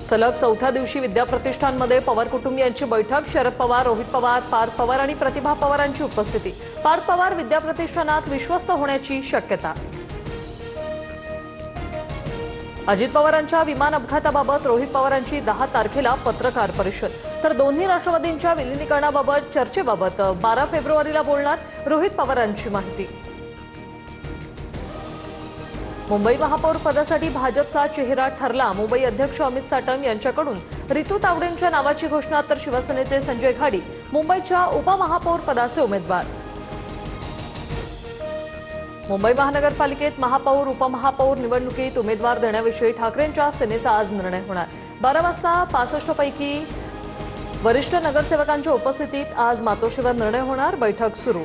सलग चौथ्या दिवशी विद्याप्रतिष्ठानमध्ये पवार कुटुंबियांची बैठक. शरद पवार, रोहित पवार, पार्थ पवार आणि प्रतिभा पवारांची उपस्थिती. पार्थ पवार विद्याप्रतिष्ठानात विश्वस्त होण्याची शक्यता. अजित पवारांच्या विमान अपघाताबाबत रोहित पवारांची 10 तारखेला पत्रकार परिषद. तर दोन्ही राष्ट्रवादींच्या विलीनीकरणाबाबत चर्चेबाबत 12 फेब्रुवारीला बोलणार, रोहित पवारांची माहिती. मुंबई महापौर पदासाठी भाजपचा चेहरा ठरला. मुंबई अध्यक्ष अमित साटम यांच्याकडून रितू तावडेंच्या नावाची घोषणा. तर शिवसेनेचे संजय घाडी मुंबईच्या उपमहापौर पदाचे उमेदवार. मुंबई महानगरपालिकेत महापौर उपमहापौर निवडणुकीत उमेदवार देण्याविषयी ठाकरेंच्या सेनेचा आज निर्णय होणार. 12 वाजता 65 पैकी वरिष्ठ नगरसेवकांच्या उपस्थितीत आज मातोश्रीवर निर्णय होणार. बैठक सुरू.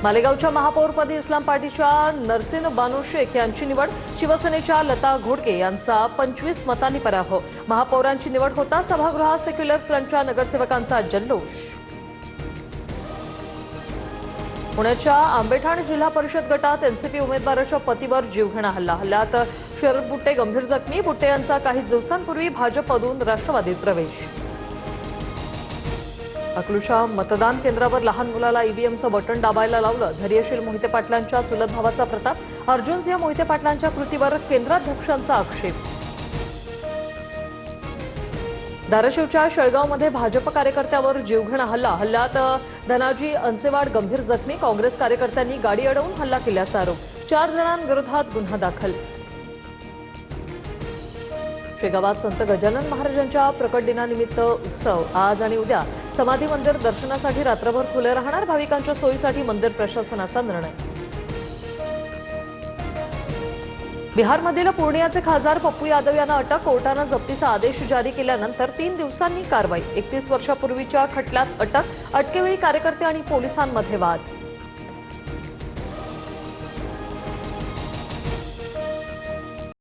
मालेगावच्या महापौरपदी इस्लाम पार्टीच्या नरसिन बानू शेख यांची निवड. शिवसेनेच्या लता घोडके यांचा 25 मतांनी पराभव. महापौरांची निवड होता सभागृहात सेक्युलर फ्रंटच्या नगरसेवकांचा जल्लोष. पुण्याच्या आंबेठाण जिल्हा परिषद गटात एनसीपी उमेदवाराच्या पतीवर जीवघेणा हल्ला. हल्ल्यात शरद बुट्टे गंभीर जखमी. बुट्टे यांचा काही दिवसांपूर्वी भाजपमधून राष्ट्रवादीत प्रवेश. अकलूच्या मतदान केंद्रावर लहान मुलाला ईव्हीएमचं बटन दाबायला लावलं. धैर्यशील मोहिते पाटलांच्या चुलत भावाचा प्रताप. अर्जुनसिंह मोहिते पाटलांच्या कृतीवर केंद्राध्यक्षांचा आक्षेप. धाराशिवच्या शेळगावमध्ये भाजप कार्यकर्त्यावर जीवघेणा हल्ला. हल्ल्यात धनाजी अनसेवाड गंभीर जखमी. काँग्रेस कार्यकर्त्यांनी गाडी अडवून हल्ला केल्याचा आरोप. 4 जणांविरोधात गुन्हा दाखल. शेगावात संत गजानन महाराजांच्या प्रकट दिनानिमित्त उत्सव. आज आणि उद्या समाधी मंदिर दर्शनासाठी रात्रभर खुले राहणार. भाविकांच्या सोयीसाठी मंदिर प्रशासनाचा निर्णय. बिहारमधील पूर्णियाचे खासदार पप्पू यादव यांना अटक. कोर्टानं जप्तीचा आदेश जारी केल्यानंतर 3 दिवसांनी कारवाई. 31 वर्षापूर्वीच्या खटल्यात अटक. अटकेवेळी कार्यकर्ते आणि पोलिसांमध्ये वाद.